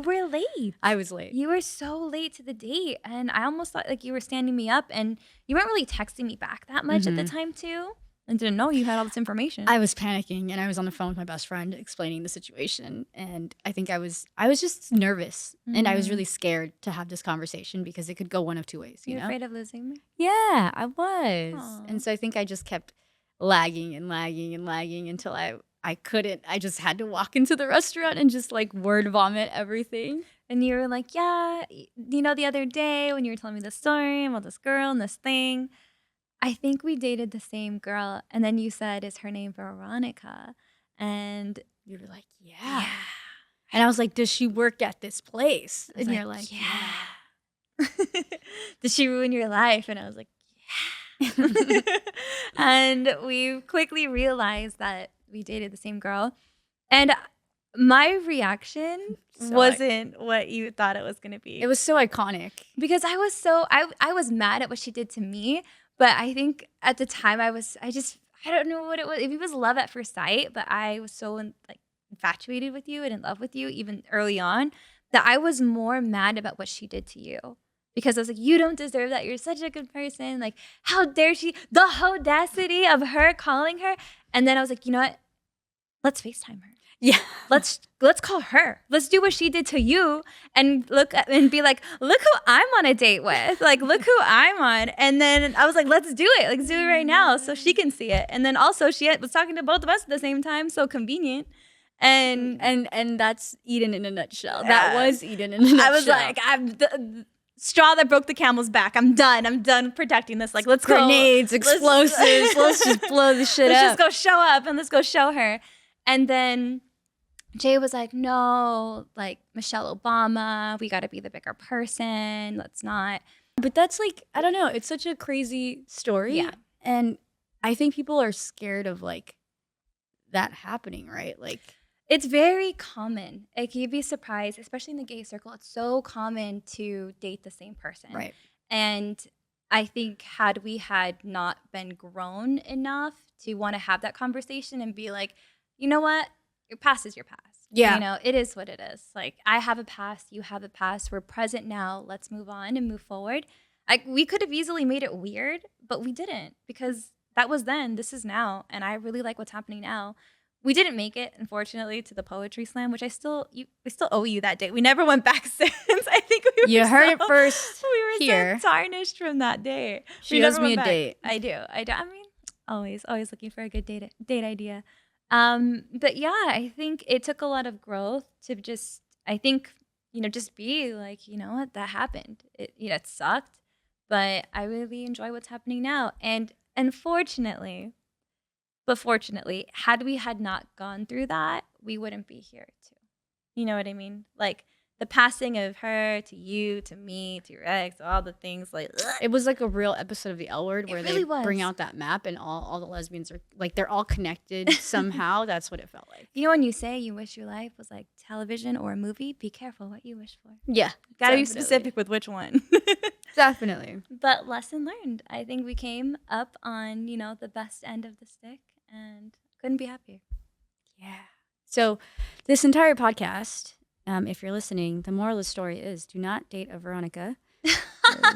were late. I was late. You were so late to the date. And I almost thought like you were standing me up, and you weren't really texting me back that much at the time too. And didn't know you had all this information. I was panicking, and I was on the phone with my best friend explaining the situation. And I think I was just nervous, and I was really scared to have this conversation because it could go one of two ways. You know? afraid of losing me? Yeah, I was. Aw. And so I think I just kept lagging and lagging and lagging until I couldn't. I just had to walk into the restaurant and just like word vomit everything. And you were like, yeah, you know, the other day when you were telling me the story about this girl and this thing, I think we dated the same girl. And then you said, is her name Veronica? And you were like, yeah. And I was like, does she work at this place? And you're like, yeah. Did she ruin your life? And I was like, yeah. And we quickly realized that we dated the same girl. And my reaction wasn't what you thought it was going to be. It was so iconic. Because I was mad at what she did to me. But I think at the time I don't know what it was. If it was love at first sight, but I was so infatuated with you and in love with you even early on that I was more mad about what she did to you. Because I was like, you don't deserve that. You're such a good person. Like, how dare she? The audacity of her calling her. And then I was like, you know what? Let's FaceTime her. Yeah. Let's call her. Let's do what she did to you and look and be like, look who I'm on a date with. Like, look who I'm on. And then I was like, let's do it. Let's do it right now so she can see it. And then also she was talking to both of us at the same time. So convenient. And that's Eden in a nutshell. That was Eden in a nutshell. I was like, I'm the straw that broke the camel's back. I'm done protecting this. Like, let's grenades, explosives. Let's just blow the shit up. Let's just go show up and let's go show her. And then Jay was like, no, like Michelle Obama, we got to be the bigger person. Let's not. But that's like, I don't know. It's such a crazy story. Yeah. And I think people are scared of like that happening, right? Like, it's very common. Like, you'd be surprised, especially in the gay circle. It's so common to date the same person. Right. And I think had we not been grown enough to want to have that conversation and be like, you know what? Your past is your past. Yeah. You know, it is what it is. Like, I have a past, you have a past. We're present now. Let's move on and move forward. Like, we could have easily made it weird, but we didn't, because that was then. This is now. And I really like what's happening now. We didn't make it, unfortunately, to the poetry slam, which I still owe you that day. We never went back since. I think you heard it first. We were here. so tarnished from that day. She owes me a date. I do. I mean, always looking for a good date idea. But yeah, I think it took a lot of growth to just be like, you know what, that happened. It sucked, but I really enjoy what's happening now. And fortunately, had we not gone through that, we wouldn't be here too. You know what I mean? Like, the passing of her to you, to me, to your ex, all the things, like, ugh. It was like a real episode of The L Word where really they bring out that map and all the lesbians are like, they're all connected somehow. That's what it felt like. You know, when you say you wish your life was like television or a movie, be careful what you wish for. Yeah. Gotta be specific with which one. Definitely. But lesson learned. I think we came up on, the best end of the stick and couldn't be happier. Yeah. So this entire podcast if you're listening, the moral of the story is do not date a Veronica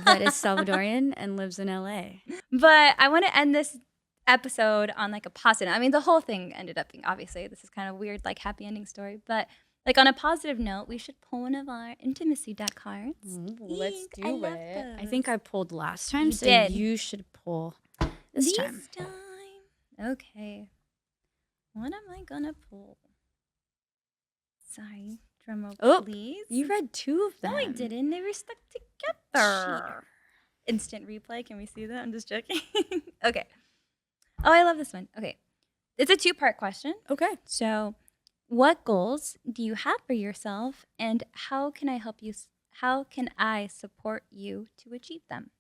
that is Salvadorian and lives in LA. But I want to end this episode on like a positive. I mean, the whole thing ended up being, obviously, this is kind of weird, like happy ending story. But like on a positive note, we should pull one of our intimacy deck cards. Let's Eek, do love it. I those. think I pulled last time, You so did. you should pull this time. Okay. What am I gonna pull? Sorry. Drum roll, Oh, please. You read two of them. No, I didn't. They were stuck together. Instant replay. Can we see that? I'm just joking. Okay. Oh, I love this one. Okay. It's a two-part question. Okay. So, what goals do you have for yourself, and how can I help you? How can I support you to achieve them?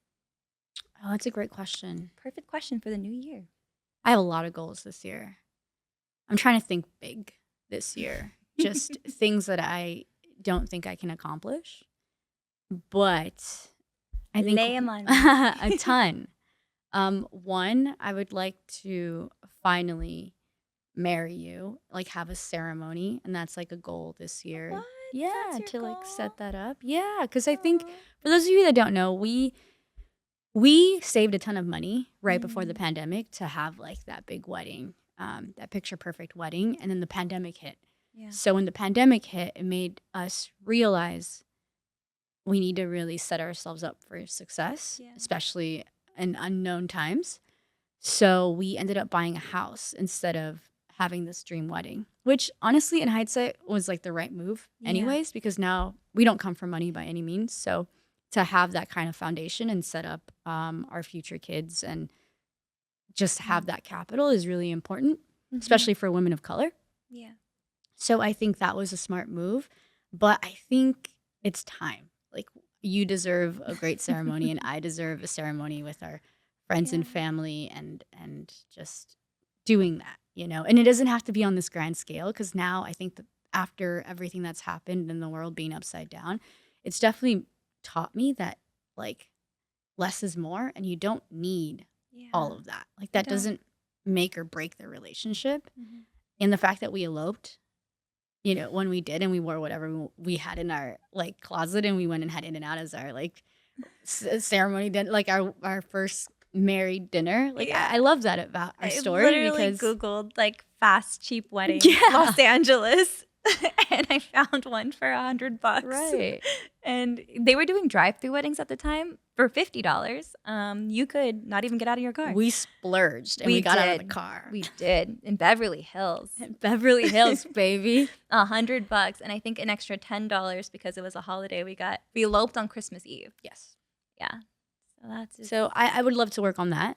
Oh, that's a great question. Perfect question for the new year. I have a lot of goals this year. I'm trying to think big this year. Just things that I don't think I can accomplish. But I think Lay 'em on me. a ton. One, I would like to finally marry you, like have a ceremony, and that's like a goal this year. What? Yeah, That's to your like goal? set that up. Yeah, because I think Aw. for those of you that don't know, we saved a ton of money right before the pandemic to have like that big wedding, that picture perfect wedding, and then the pandemic hit. Yeah. So when the pandemic hit, it made us realize we need to really set ourselves up for success, Yeah. especially in unknown times. So we ended up buying a house instead of having this dream wedding, which honestly, in hindsight, was like the right move Yeah. anyways, because now we don't come from money by any means. So to have that kind of foundation and set up our future kids and just have that capital is really important, especially for women of color. Yeah. So I think that was a smart move, but I think it's time. Like you deserve a great ceremony and I deserve a ceremony with our friends and Yeah. family and just doing that, you know. And it doesn't have to be on this grand scale because now I think that after everything that's happened in the world being upside down, it's definitely taught me that like less is more and you don't need Yeah. all of that. Like that don't. doesn't make or break the relationship. Mhm. And the fact that we eloped, you know, when we did and we wore whatever we had in our like closet and we went and had In-N-Out as our like ceremony dinner, like our first married dinner. Like Yeah. I love that about our I story literally because Googled like fast cheap wedding Yeah. Los Angeles and I found one for $100. right. And they were doing drive-through weddings at the time for $50. You could not even get out of your car. We splurged and we got out of the car. We did in Beverly Hills. Beverly Hills, baby. $100, and I think an extra $10 because it was a holiday. We eloped on Christmas Eve. Yes. Yeah. So that's just, So I would love to work on that.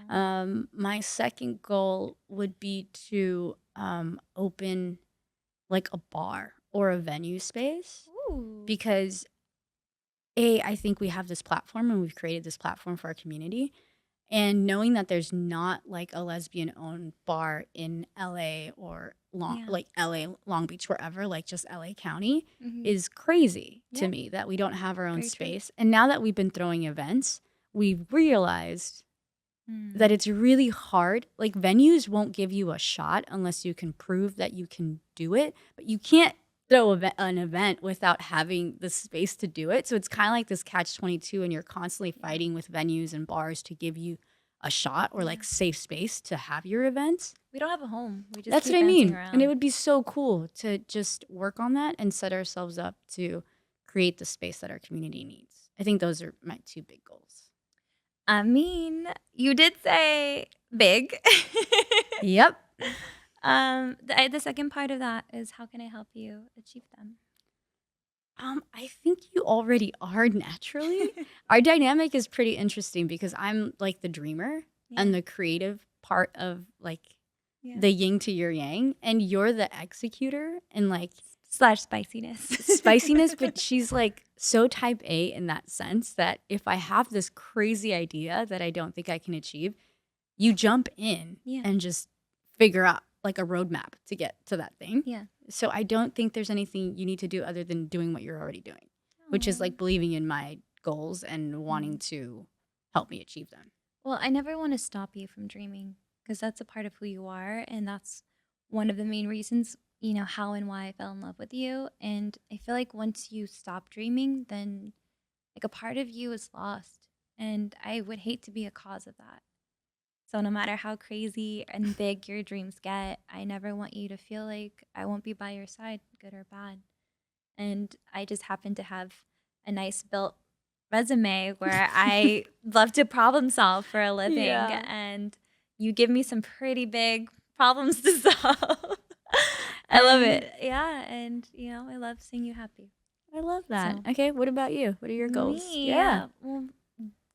aw. My second goal would be to open like a bar or a venue space Ooh. because I think we have this platform and we've created this platform for our community. And knowing that there's not like a lesbian owned bar in LA or Yeah. like LA, Long Beach, wherever, like just LA County Mhm. is crazy to Yeah. me that we don't have our own Very true. space. And now that we've been throwing events, we've realized Mm. that it's really hard. Like venues won't give you a shot unless you can prove that you can do it, but you can't throw an event without having the space to do it. So it's kind of like this catch-22 and you're constantly fighting with venues and bars to give you a shot or like safe space to have your events. We don't have a home. We just That's keep what I bouncing mean. around. And it would be so cool to just work on that and set ourselves up to create the space that our community needs. I think those are my two big goals. I mean, you did say big. Yep. The second part of that is how can I help you achieve them? I think you already are naturally. Our dynamic is pretty interesting because I'm like the dreamer and the creative part of like the yin to your yang, and you're the executor and like slash spiciness. but she's like so type A in that sense that if I have this crazy idea that I don't think I can achieve, you jump in and just figure out like a roadmap to get to that thing. Yeah. So I don't think there's anything you need to do other than doing what you're already doing, which is like believing in my goals and wanting to help me achieve them. Well, I never want to stop you from dreaming because that's a part of who you are. And that's one of the main reasons you know, how and why I fell in love with you. And I feel like once you stop dreaming, then like a part of you is lost. And I would hate to be a cause of that. So no matter how crazy and big your dreams get, I never want you to feel like I won't be by your side, good or bad. And I just happen to have a nice built resume where I love to problem solve for a living. Yeah. And you give me some pretty big problems to solve. I love And, it. Yeah. And, you know, I love seeing you happy. I love that. So- Okay, what about you? What are your goals? Me, Well,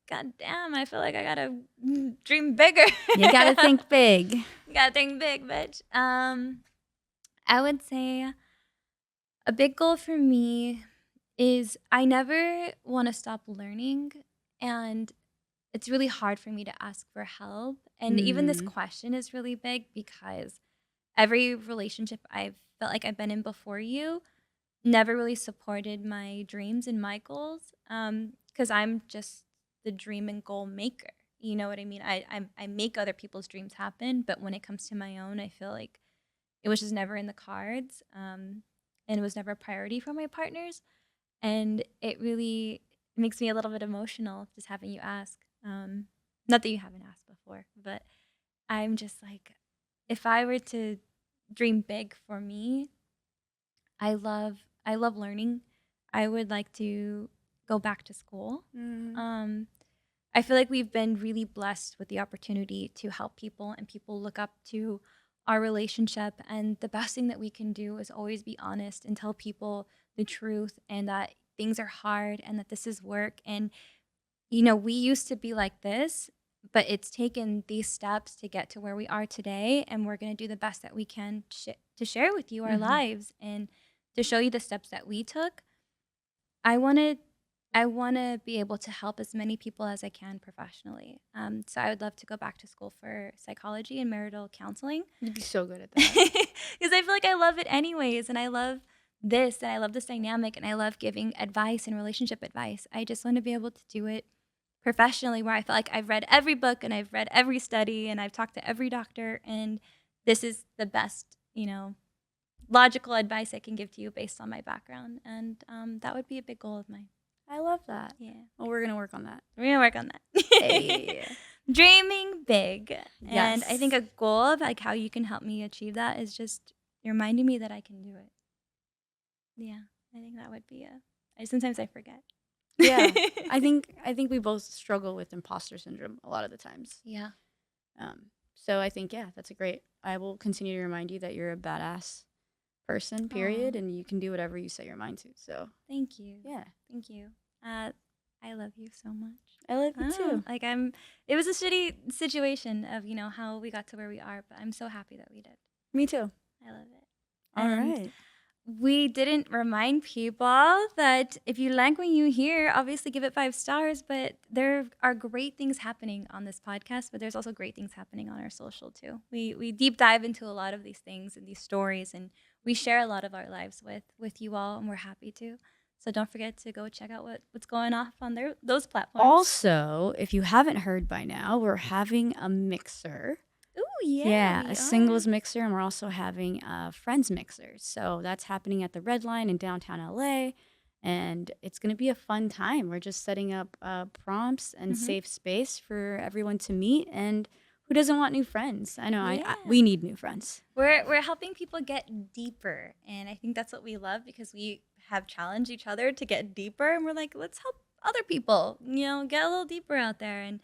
God damn, I feel like I gotta dream bigger. You gotta think big. You gotta think big, bitch. I would say a big goal for me is I never want to stop learning, and it's really hard for me to ask for help. And even this question is really big because every relationship I've felt like I've been in before you never really supported my dreams and my goals, because I'm just the dream and goal maker. You know what I mean? I make other people's dreams happen, but when it comes to my own, I feel like it was just never in the cards, and it was never a priority for my partners. And it really makes me a little bit emotional just having you ask. Not that you haven't asked before, but I'm just like, if I were to dream big for me, I love learning. I would like to go back to school. I feel like we've been really blessed with the opportunity to help people, and people look up to our relationship. And the best thing that we can do is always be honest and tell people the truth, and that things are hard and that this is work. And, you know, we used to be like this, but it's taken these steps to get to where we are today. And we're going to do the best that we can to share with you our lives and to show you the steps that we took. I want to be able to help as many people as I can professionally. So I would love to go back to school for psychology and marital counseling. You'd be so good at that. Because I feel like I love it anyways. And I love this, and I love this dynamic, and I love giving advice and relationship advice. I just want to be able to do it professionally, where I feel like I've read every book and I've read every study and I've talked to every doctor, and this is the best, you know, logical advice I can give to you based on my background. And that would be a big goal of mine. I love that. Yeah. Well, we're gonna work on that. We're going to work on that. Hey. Dreaming big. And I Yes. think a goal of like how you can help me achieve that is just reminding me that I can do it. Yeah. I think that would be sometimes I forget. Yeah. I think we both struggle with imposter syndrome a lot of the times. Yeah. So I think, yeah, that's a great. I will continue to remind you that you're a badass person, period, Aw. and you can do whatever you set your mind to. So Thank you. yeah, Thank you. I love you so much. I love you too. Like it was a shitty situation of, you know, how we got to where we are, but I'm so happy that we did. Me too. I love it. All And right. we didn't remind people that if you like what you hear, obviously give it 5 stars, but there are great things happening on this podcast, but there's also great things happening on our social too. We deep dive into a lot of these things and these stories, and we share a lot of our lives with you all, and we're happy to. So don't forget to go check out what's going off on those platforms. Also, if you haven't heard by now, we're having a mixer. Ooh, yeah. Yeah, we a are. singles mixer, and we're also having a friends mixer. So that's happening at the Red Line in downtown LA, and it's going to be a fun time. We're just setting up prompts and safe space for everyone to meet. And who doesn't want new friends? I know Yeah. we need new friends. We're helping people get deeper, and I think that's what we love, because we have challenged each other to get deeper, and we're like, let's help other people, you know, get a little deeper out there, and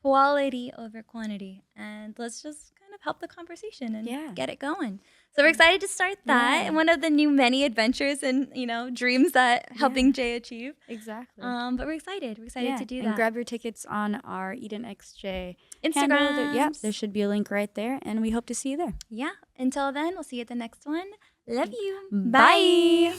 quality over quantity, and let's just kind of help the conversation and Yeah. get it going. So we're excited to start that, Yeah. and one of the new many adventures and, you know, dreams that helping Jay achieve. Exactly. But we're excited. We're excited to do and that. grab your tickets on our EdenxJay Instagram. handle. Yep, there should be a link right there, and we hope to see you there. Yeah. Until then, we'll see you at the next one. Love you. Bye.